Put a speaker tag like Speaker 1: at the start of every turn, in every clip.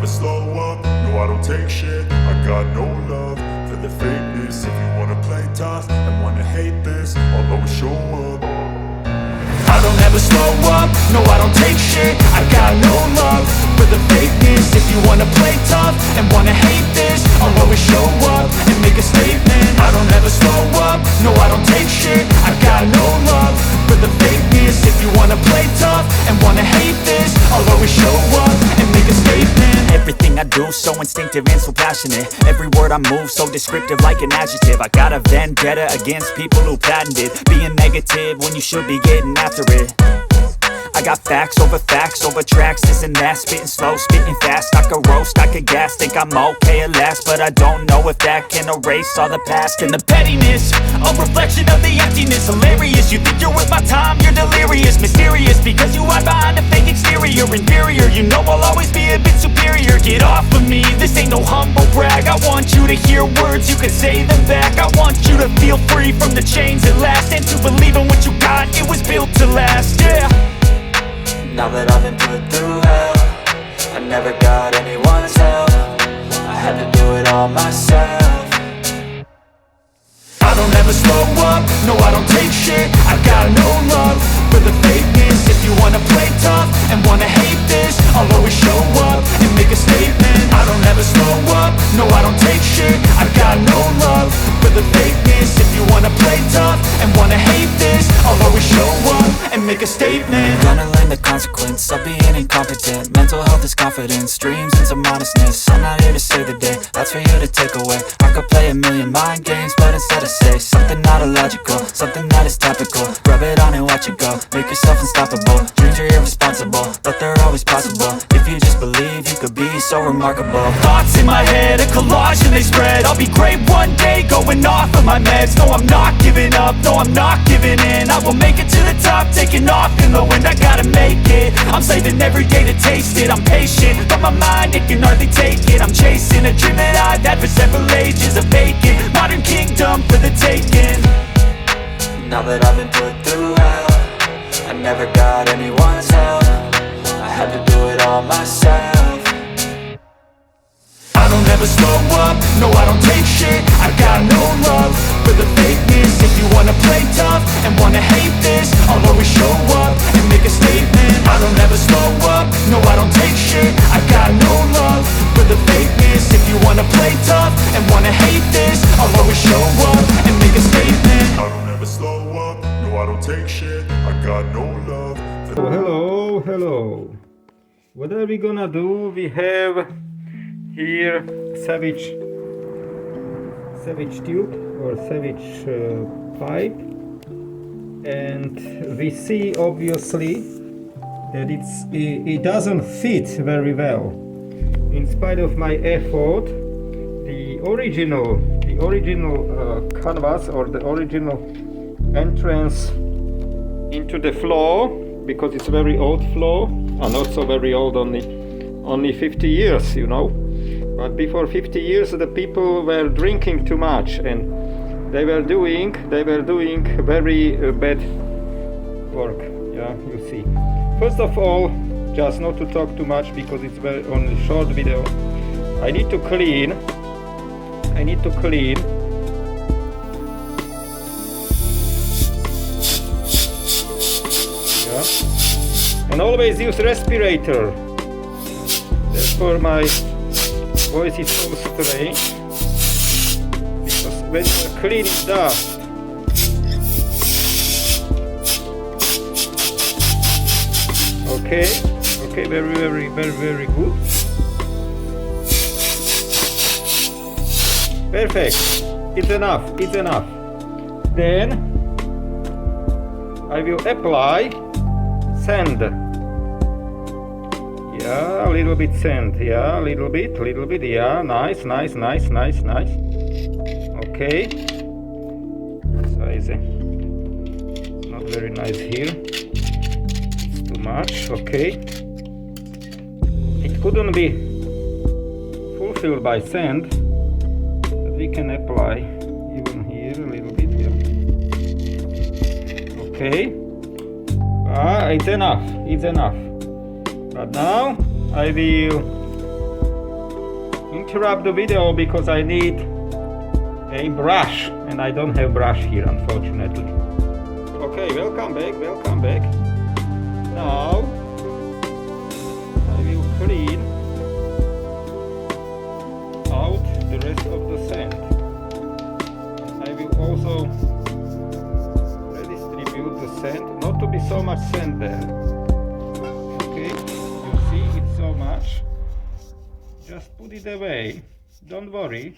Speaker 1: slow up, no I don't take shit. I got no love for the fakeness. If you wanna play tough and wanna hate this, I'll always show up. I don't ever slow up, no I don't take shit. I got no love for the fakeness. If you wanna play tough and wanna hate this, I'll always show up and make a statement. I don't ever slow up, no I don't take shit. I got no love for the fakeness. If you wanna play tough and wanna hate this, I'll always show up and make a statement.
Speaker 2: Everything I do so instinctive and so passionate. Every word I move so descriptive like an adjective. I got a vendetta against people who patented being negative when you should be getting after it. I got facts over tracks, this and that. Spitting slow, spitting fast. I could roast, I could gas. Think I'm okay at last, but I don't know if that can erase all the past. And the pettiness, a reflection of the emptiness. Hilarious, you think you're worth my time, you're delirious. Mysterious, because you hide behind a fake exterior. Inferior, you know I'll always be a bit superior. Get off of me, this ain't no humble brag. I want you to hear words, you can say them back. I want you to feel free from the chains at last, and to believe in what you got, it was built to last, yeah.
Speaker 3: Now that I've been put through hell, I never got anyone's help. I had to do it all myself.
Speaker 1: I don't ever slow up, no I don't take shit. I got no love for the fakeness. If you wanna play tough and wanna hate this, I'll always show up and make a statement. I don't ever slow up, no I don't take shit. I got no love for the fakeness. If you wanna play tough and wanna hate this, I'll always show up and make a statement.
Speaker 3: Gonna learn the consequence of being incompetent. Mental health is confidence, dreams and some honestness. I'm not here to save the day, that's for you to take away. I could play a million mind games, but instead I say something not illogical, something that is topical. Rub it on and watch it go, make yourself unstoppable. Dreams are irresponsible, but they're always possible. If you just believe, you could be so remarkable.
Speaker 2: Thoughts in my head, a collage and they spread. I'll be great one day, going off of my meds. No, I'm not giving up, no, I'm not giving in. I will make it to the top, taking off in the wind. I gotta make it, I'm saving every day to taste it. I'm patient, but my mind, it can hardly take it. I'm chasing a dream that I've had for several ages. A vacant, modern kingdom for the taking.
Speaker 3: Now that I've been put through hell, I never got anyone's help. I had to do it all myself.
Speaker 1: I don't ever slow up, no I don't take shit. I got no love for the fakeness. If you wanna play tough and wanna hate this, I'll always show up and make a statement. I don't ever slow up, no I don't take shit. I got no love for the fakeness. If you wanna play tough and wanna hate this, I'll always show up and make a statement. I don't ever slow up, no I don't take shit. I got no love for the
Speaker 4: Hello. What are we gonna do? We have here savage tube or savage pipe, and we see obviously that it doesn't fit very well. In spite of my effort, the original canvas or the original entrance into the floor, because it's very old floor, and not so very old, only 50 years, you know. But before 50 years, the people were drinking too much, and they were doing very bad work. Yeah, you see. First of all, just not to talk too much because it's very only short video. I need to clean. Yeah. And always use respirator. Therefore my voice is so strange, because when you are cleaning dust, okay, very good, perfect, it's enough. Then I will apply sand. Yeah, a little bit sand. Yeah, a little bit. Yeah, nice. Okay. Size. Not very nice here. It's too much. Okay. It couldn't be fulfilled by sand, but we can apply even here a little bit. Yeah. Okay. It's enough. But now I will interrupt the video because I need a brush, and I don't have brush here, unfortunately. Okay, welcome back. Now I will clean out the rest of the sand. I will also redistribute the sand, not to be so much sand there. Okay, you see it's so much. Just put it away, don't worry.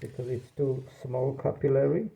Speaker 4: Because it's too small capillary.